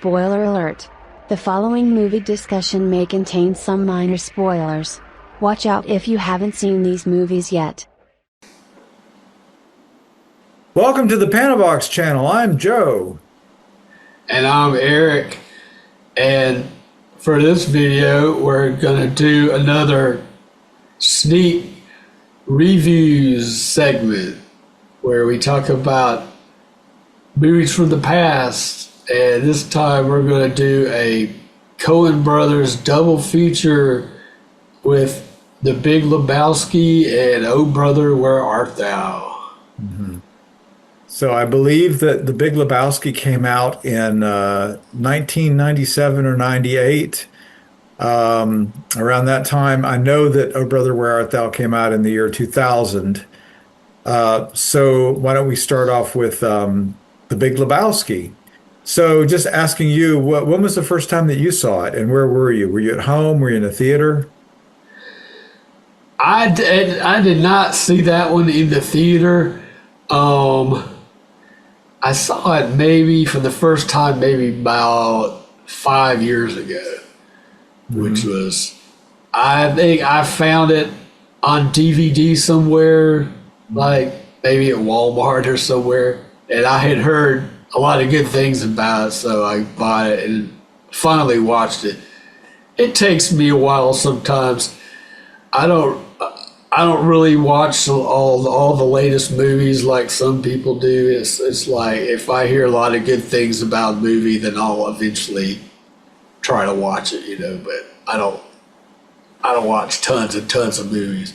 Spoiler alert. The following movie discussion may contain some minor spoilers. Watch out if you haven't seen these movies yet. Welcome to the Panavox channel. I'm Joe. And I'm Eric. And for this video, we're going to do another sneak reviews segment where we talk about movies from the past. And this time we're going to do a Coen Brothers double feature with The Big Lebowski and Oh Brother, Where Art Thou? Mm-hmm. So I believe that The Big Lebowski came out in 1997 or 98. Around that time, I know that Oh Brother, Where Art Thou came out in the year 2000. So why don't we start off with The Big Lebowski? So just asking you, when was the first time that you saw it, and where were you? Were you at home? Were you in a theater? I did not see that one in the theater. I saw it maybe for the first time maybe about 5 years ago, which was, I think I found it on DVD somewhere, like maybe at Walmart or somewhere, and I had heard a lot of good things about it, so I bought it and finally watched it. It takes me a while sometimes. I don't really watch all the latest movies like some people do. It's like if I hear a lot of good things about a movie, then I'll eventually try to watch it, but I don't watch tons and tons of movies.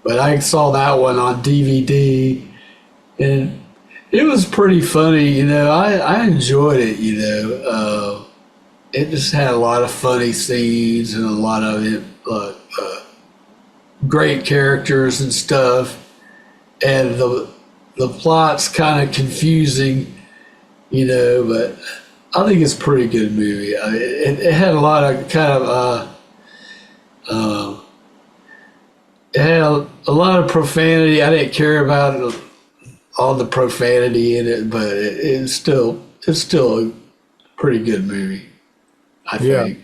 But I saw that one on DVD and it was pretty funny, I enjoyed it, it just had a lot of funny scenes and a lot of great characters and stuff, and the plot's kind of confusing, but I think it's a pretty good movie. It had a lot of kind of it had a lot of profanity. I didn't care about all the profanity in it, but it's still a pretty good movie, I think.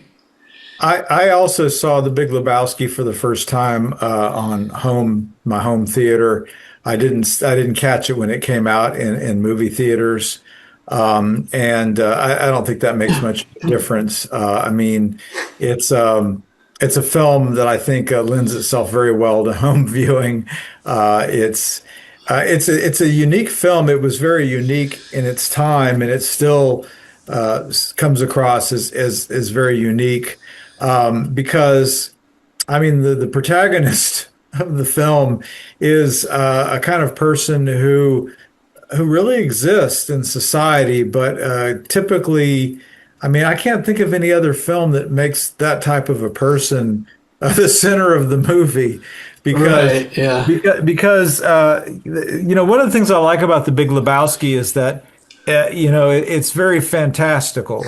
I also saw The Big Lebowski for the first time on my home theater. I didn't catch it when it came out in movie theaters, and I don't think that makes much difference. I mean, it's a film that I think lends itself very well to home viewing. It's a unique film. It was very unique in its time, and it still comes across as very unique because, I mean, the protagonist of the film is a kind of person who really exists in society, but typically, I mean, I can't think of any other film that makes that type of a person the center of the movie. Because, right, yeah. because one of the things I like about The Big Lebowski is that, it's very fantastical.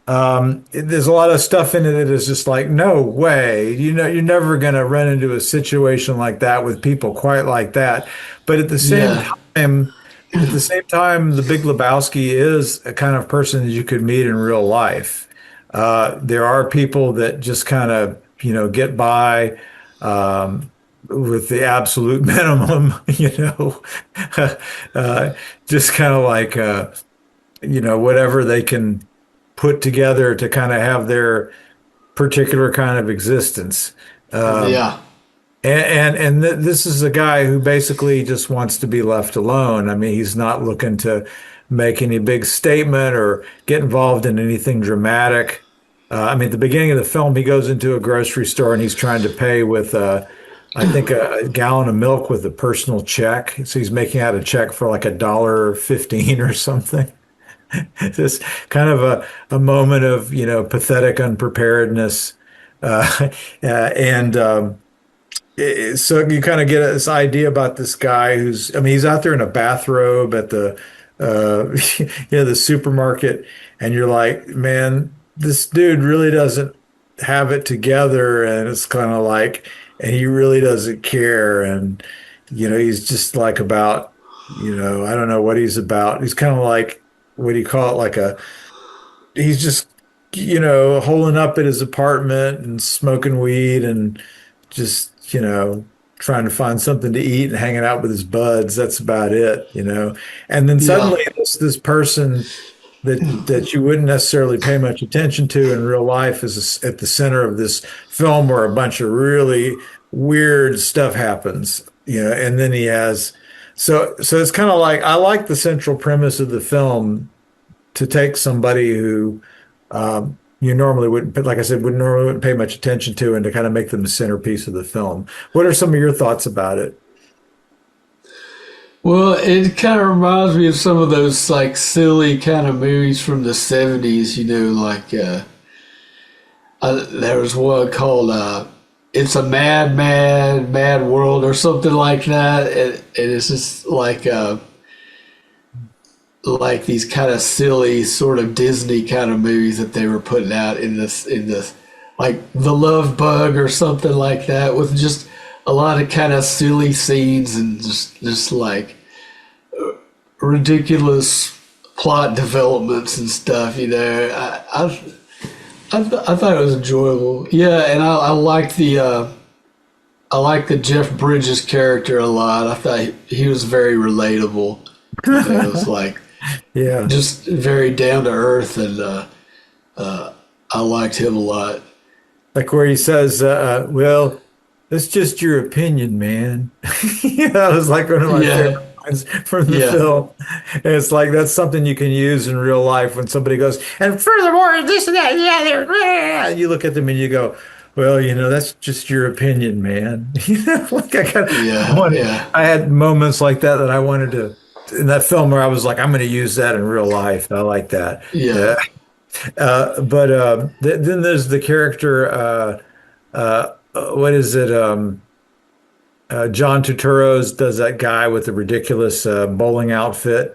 There's a lot of stuff in it that is just like, no way, you're never going to run into a situation like that with people quite like that. But at the same time, The Big Lebowski is a kind of person that you could meet in real life. There are people that just kind of, get by, with the absolute minimum, just kind of like, whatever they can put together to kind of have their particular kind of existence. This is a guy who basically just wants to be left alone. I mean, he's not looking to make any big statement or get involved in anything dramatic. I mean, at the beginning of the film, he goes into a grocery store and he's trying to pay with I think a gallon of milk with a personal check. So he's making out a check for like $1.15 or something. Just kind of a moment of, pathetic unpreparedness. So you kind of get this idea about this guy he's out there in a bathrobe at the, the supermarket, and you're like, man, this dude really doesn't have it together. And it's kind of like, and he really doesn't care. And, he's just like about, I don't know what he's about. He's kind of like, what do you call it? Like he's just, holing up at his apartment and smoking weed and just, trying to find something to eat and hanging out with his buds. That's about it. And then Yeah. suddenly this person that you wouldn't necessarily pay much attention to in real life is at the center of this film where a bunch of really weird stuff happens, and then he has so it's kind of like I like the central premise of the film to take somebody who you normally wouldn't, like I said, wouldn't pay much attention to, and to kind of make them the centerpiece of the film. What are some of your thoughts about it? Well, it kind of reminds me of some of those like silly kind of movies from the 70s, like there was one called It's a Mad World or something like that. And it's just like these kind of silly sort of Disney kind of movies that they were putting out in this like The Love Bug or something like that, with just a lot of kind of silly scenes and just like ridiculous plot developments and stuff. I thought it was enjoyable. Yeah, and I liked the Jeff Bridges character a lot. I thought he was very relatable. It was like Yeah. just very down to earth, and I liked him a lot. Like where he says, well, that's just your opinion, man. That was like one of my Yeah, favorite lines from the yeah, film. And it's like that's something you can use in real life when somebody goes, and furthermore, this and that, yeah, and you look at them and you go, well, that's just your opinion, man. Like yeah, yeah, I had moments like that I wanted to in that film where I was like, I'm going to use that in real life. I like that. yeah. But then there's the character. What is it? John Turturro does that guy with the ridiculous bowling outfit.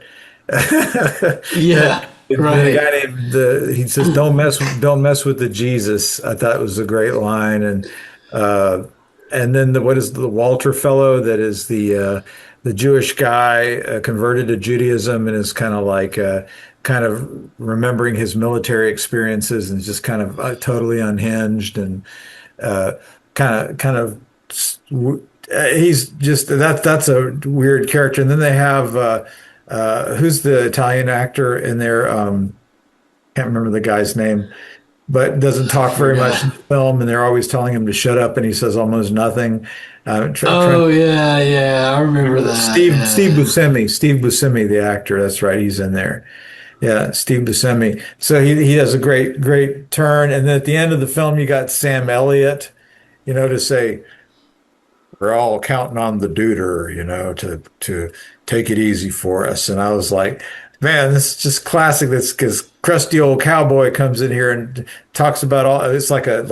Yeah, The right. guy named he says, don't mess with the Jesus." I thought it was a great line, and then what is the Walter fellow that is the Jewish guy converted to Judaism and is kind of remembering his military experiences and just kind of totally unhinged and uh, kind of he's just that's a weird character. And then they have who's the Italian actor in there? Can't remember the guy's name, but doesn't I talk very much in forgot. the film, and they're always telling him to shut up, and he says almost nothing. Trying Oh yeah, yeah. I remember that. Steve Yeah, Buscemi, the actor. That's right, he's in there. Yeah, Steve Buscemi. So he does a great turn, and then at the end of the film, you got Sam Elliott, to say we're all counting on the duder, to take it easy for us. And I was like, man, this is just classic. That's because crusty old cowboy comes in here and talks about all. It's like a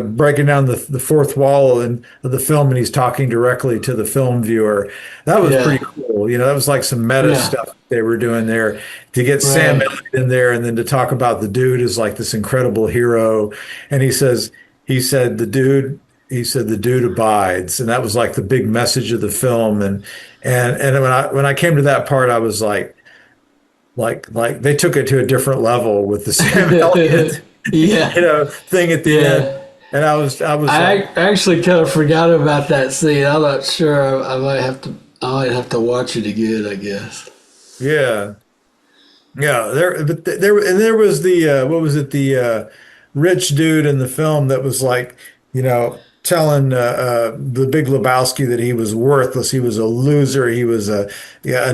breaking down the fourth wall of the film, and he's talking directly to the film viewer. That was yeah, pretty cool. That was like some meta yeah. stuff they were doing there to get Sam Right. Elliott in there, and then to talk about the dude as like this incredible hero. And he said the dude abides, and that was like the big message of the film. And when I came to that part, I was like they took it to a different level with the Sam Elliott Yeah, thing at the end. yeah. And I was I like, actually kind of forgot about that scene. I'm not sure. I might have to. I might have to watch it again, I guess. yeah, yeah. There was the what was it, the rich dude in the film that was like, telling the Big Lebowski that he was worthless, he was a loser, he was a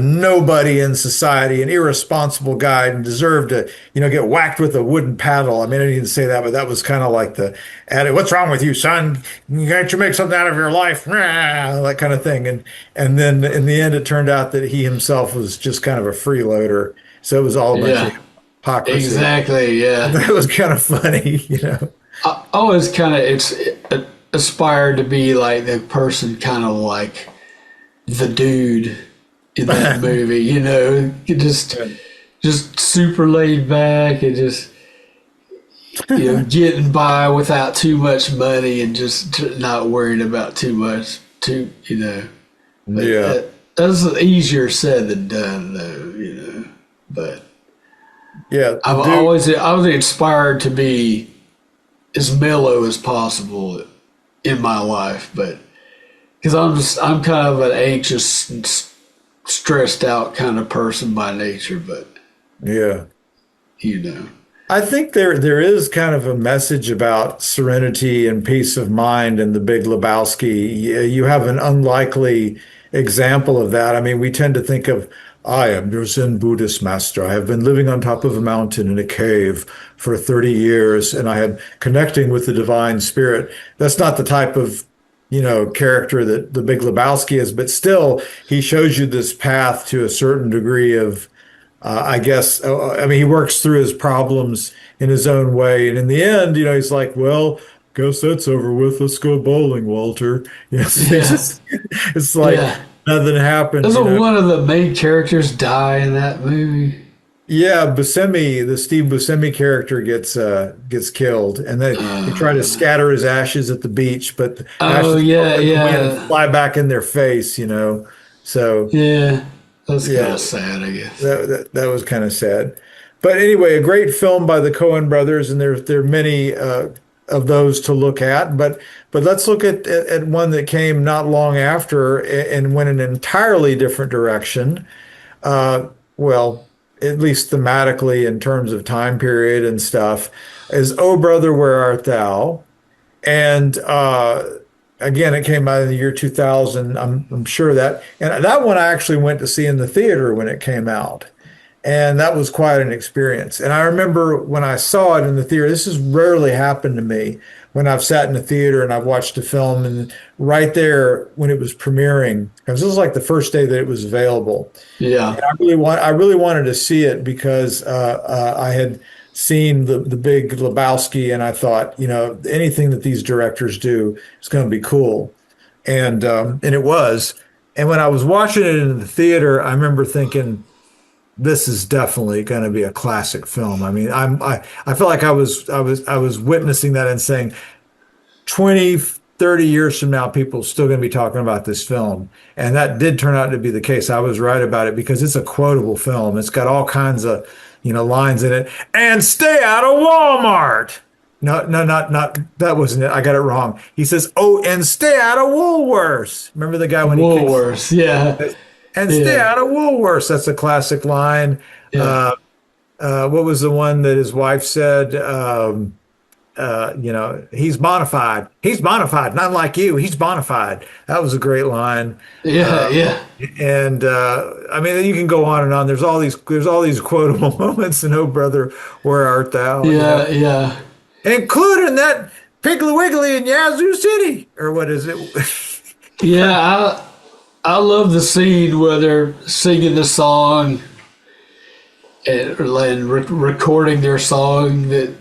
nobody in society, an irresponsible guy, and deserved to get whacked with a wooden paddle. I mean, I didn't say that, but that was kind of like the attitude. What's wrong with you, son? Can't you make something out of your life? That kind of thing. And then in the end, it turned out that he himself was just kind of a freeloader. So it was all a bunch of Yeah, hypocrisy. exactly. Yeah. That was kind of funny. I always kind of aspired to be like the person, kind of like the dude in that movie. Just super laid back and just getting by without too much money and just not worrying about too much. But Yeah. that's easier said than done, though. But Yeah, the I've dude. always I was inspired to be as mellow as possible in my life, but because I'm kind of an anxious, and stressed out kind of person by nature, but Yeah. you know, I think there is kind of a message about serenity and peace of mind in The Big Lebowski. You have an unlikely example of that. I mean, we tend to think of, I am your Zen Buddhist master. I have been living on top of a mountain in a cave for 30 years, and I am connecting with the divine spirit. That's not the type of, character that The Big Lebowski is, but still, he shows you this path to a certain degree of I guess, I mean, he works through his problems in his own way. And in the end, he's like, well, guess that's over with. Let's go bowling, Walter. yeah, It's like yeah. nothing happened, Doesn't one of the main characters die in that movie? Yeah, Buscemi, the Steve Buscemi character gets killed, and they try to scatter his ashes at the beach, but the Oh ashes go up yeah, in the wind and yeah, fly back in their face. So yeah. That's kind yeah, of sad, I guess. that was kind of sad. But anyway, a great film by the Coen brothers, and there are many of those to look at. But let's look at one that came not long after and went in an entirely different direction. Well, at least thematically in terms of time period and stuff, is "Oh Brother, Where Art Thou?" And again, it came out in the year 2000. I'm sure that one I actually went to see in the theater when it came out. And that was quite an experience. And I remember when I saw it in the theater, this has rarely happened to me when I've sat in the theater and I've watched a film and right there when it was premiering, because this was like the first day that it was available. Yeah, And I really wanted to see it because I had seen the Big Lebowski, and I thought, anything that these directors do is going to be cool, and it was. And when I was watching it in the theater, I remember thinking, this is definitely going to be a classic film. I mean, I felt like I was witnessing that and saying, 20, 30 years from now, people are still going to be talking about this film. And that did turn out to be the case. I was right about it because it's a quotable film. It's got all kinds of, lines in it. And stay out of Walmart. No, no, not that wasn't it. I got it wrong. He says, "Oh, and stay out of Woolworths." Remember the guy when he kicks, Woolworths. Yeah, and stay yeah, out of Woolworths. That's a classic line. yeah. What was the one that his wife said? He's bona fide. He's bona fide, not like you. He's bona fide. That was a great line. Yeah, yeah, And I mean, you can go on and on. There's all these quotable moments in "Oh Brother, Where Art Thou?" yeah, yeah, Including that Piggly Wiggly in Yazoo City, or what is it? yeah. I love the scene where they're singing the song and recording their song that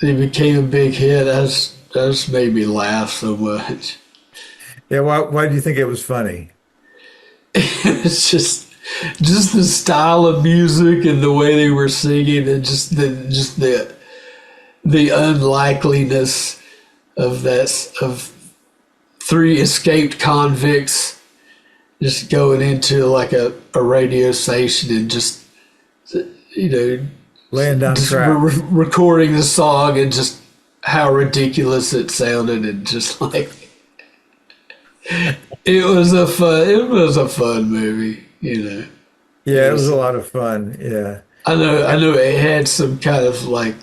they became a big hit. That's made me laugh so much. Yeah, why do you think it was funny? It's just the style of music and the way they were singing, and just the unlikeliness of three escaped convicts just going into like a radio station and just you know Laying down just track. recording the song, and just how ridiculous it sounded, and just like it was a fun movie. Yeah, it was a lot of fun. Yeah. I know it had some kind of like,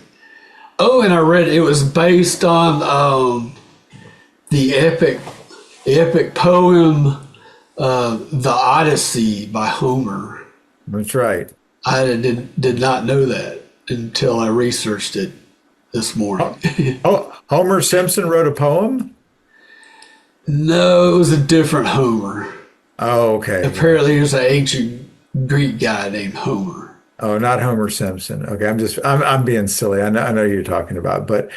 oh, and I read it was based on the epic poem The Odyssey by Homer. That's right. I did not know that until I researched it this morning. Oh, Homer Simpson wrote a poem? No, it was a different Homer. Oh, okay. Apparently, there's an ancient Greek guy named Homer. Oh, not Homer Simpson. Okay, I'm being silly. I know you're talking about, but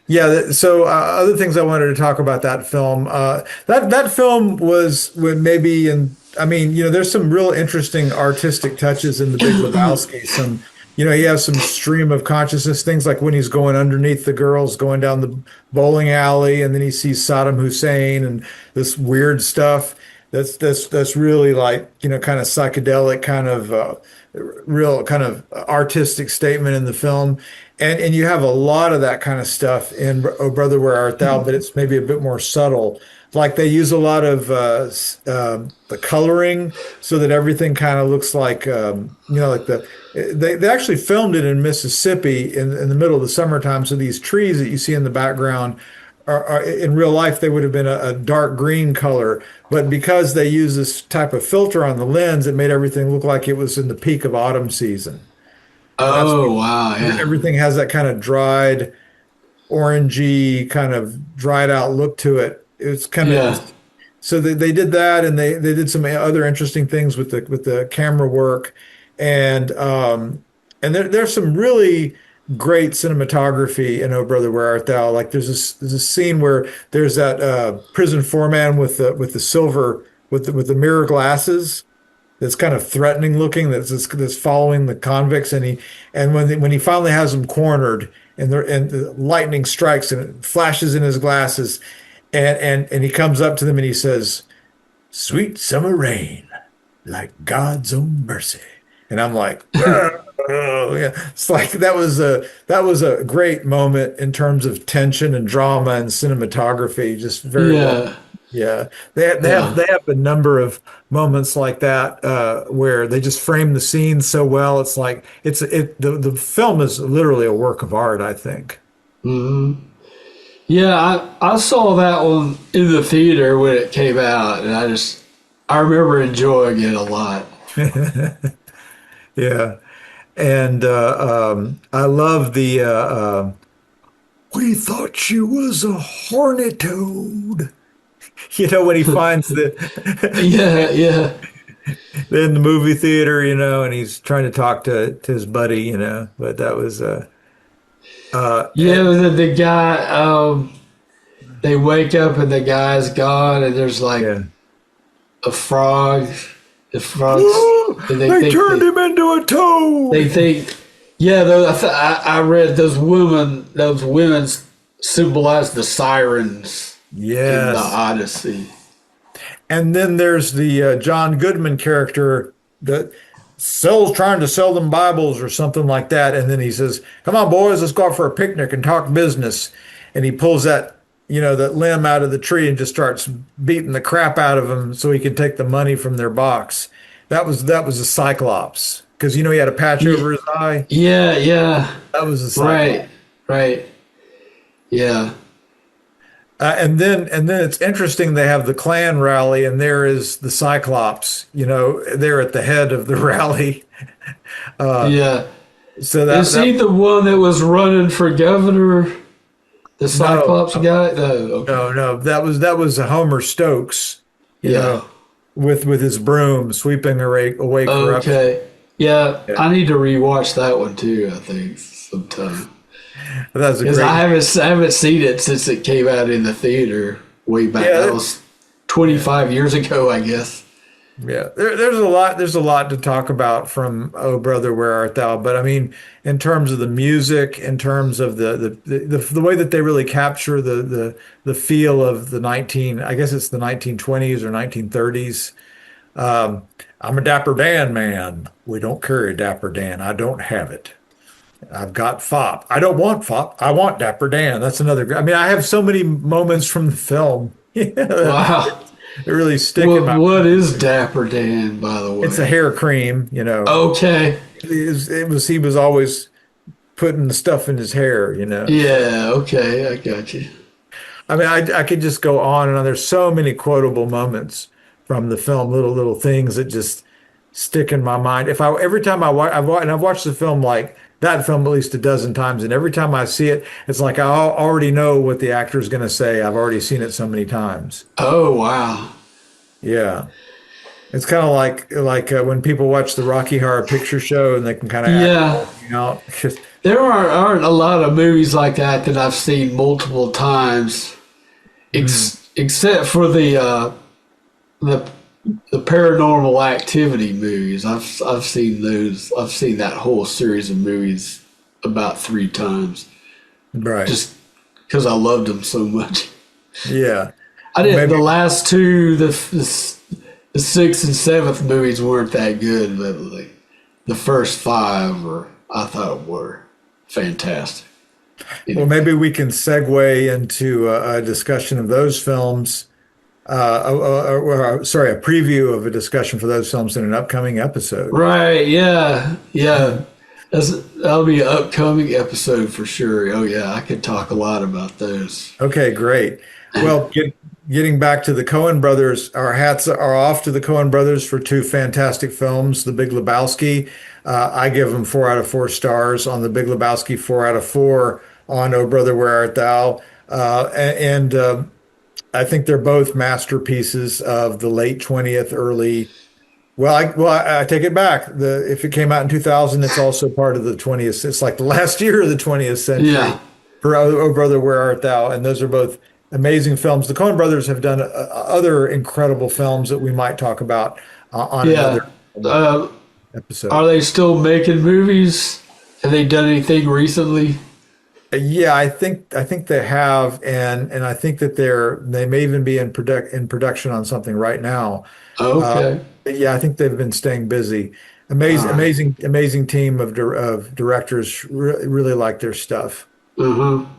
yeah. So other things I wanted to talk about that film. That film was when maybe, and I mean, there's some real interesting artistic touches in The Big Lebowski. He has some stream of consciousness things, like when he's going underneath the girls, going down the bowling alley, and then he sees Saddam Hussein and this weird stuff. That's really like, kind of psychedelic, kind of real kind of artistic statement in the film. And you have a lot of that kind of stuff in Oh Brother, Where Art Thou, but it's maybe a bit more subtle. Like they use a lot of the coloring so that everything kind of looks like, like they actually filmed it in Mississippi in the middle of the summertime. So these trees that you see in the background are in real life, they would have been a dark green color. But because they use this type of filter on the lens, it made everything look like it was in the peak of autumn season. Oh, wow. Yeah. Everything has that kind of dried, orangey, kind of dried out look to it. It's kind of so they did that, and they did some other interesting things with the camera work, and there's some really great cinematography in Oh Brother, Where Art Thou. Like there's a scene where there's that prison foreman with the silver with the mirror glasses that's kind of threatening looking, that's following the convicts, and when he finally has them cornered, and the lightning strikes and it flashes in his glasses, and he comes up to them and he says, "Sweet summer rain, like God's own mercy," and I'm like, oh yeah, it's like that was a great moment in terms of tension and drama and cinematography, just very well. Yeah, they have a number of moments like that where they just frame the scene so well. It's like the film is literally a work of art, I think. Hmm. Yeah, I saw that one in the theater when it came out, and I remember enjoying it a lot. Yeah, and I love the we thought she was a horny toad. When he finds Yeah. in the movie theater, and he's trying to talk to his buddy, but that was the guy, they wake up and the guy's gone, and there's like a frog. The frogs, and they turned him into a toad. They think, I read those women symbolize the sirens. Yes. In the Odyssey. And then there's the John Goodman character that trying to sell them Bibles or something like that. And then he says, "Come on, boys, let's go out for a picnic and talk business." And he pulls that limb out of the tree and just starts beating the crap out of them so he can take the money from their box. That was a Cyclops, because he had a patch over his eye. Yeah. That was a Cyclops. Right. Yeah. And then it's interesting. They have the Klan rally, and there is the Cyclops. They're at the head of the rally. So is he the one that was running for governor? The Cyclops guy? No, okay. No. That was Homer Stokes. With his broom sweeping away corruption. Okay. Yeah, I need to rewatch that one too, I think, sometime. Because I haven't seen it since it came out in the theater way back. That was 25 years ago, I guess. Yeah, there's a lot to talk about from Oh Brother, Where Art Thou? But I mean, in terms of the music, in terms of the way that they really capture the feel of I guess it's the 1920s or 1930s. I'm a Dapper Dan man. We don't carry Dapper Dan. I don't have it. I've got FOP. I don't want FOP. I want Dapper Dan. That's another. I mean, I have so many moments from the film. Wow. It really stick in my. What is Dapper Dan, by the way? It's a hair cream, Okay. He was always putting the stuff in his hair, Yeah, okay, I got you. I mean, I could just go on and on. There's so many quotable moments from the film, little things that just stick in my mind. Every time I've watched the film like that film at least a dozen times, and every time I see it, it's like I already know what the actor is going to say. I've already seen it so many times. Oh, wow. Yeah. It's kind of like when people watch the Rocky Horror Picture Show and they can kind of act out. There aren't a lot of movies like that I've seen multiple times, except for the Paranormal Activity movies. I've seen those. I've seen that whole series of movies about 3 times. Right. Just because I loved them so much. Yeah. I didn't. The last two, the 6th and 7th movies weren't that good, but like the first five I thought were fantastic. Well, maybe we can segue into a discussion of those films. Sorry, a preview of a discussion for those films in an upcoming episode. Right? Yeah, yeah. That'll be an upcoming episode for sure. Oh yeah, I could talk a lot about those. Okay, great. Well, getting back to the Coen brothers, our hats are off to the Coen brothers for two fantastic films, The Big Lebowski. I give them 4 out of 4 stars on The Big Lebowski, 4 out of 4 on Oh Brother, Where Art Thou? I think they're both masterpieces of the late 20th, early. I take it back. If it came out in 2000, it's also part of the 20th. It's like the last year of the 20th century. Yeah, For Oh Brother, Where Art Thou? And those are both amazing films. The Coen brothers have done other incredible films that we might talk about on yeah. another episode. Are they still making movies? Have they done anything recently? Yeah, I think they have, and I think that they may even be in production on something right now. Okay. Yeah, I think they've been staying busy. Amazing, All right. amazing team of directors. Really like their stuff. Mm-hmm.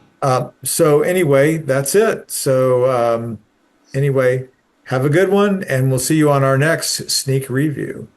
So anyway, that's it. So anyway, have a good one, and we'll see you on our next sneak review.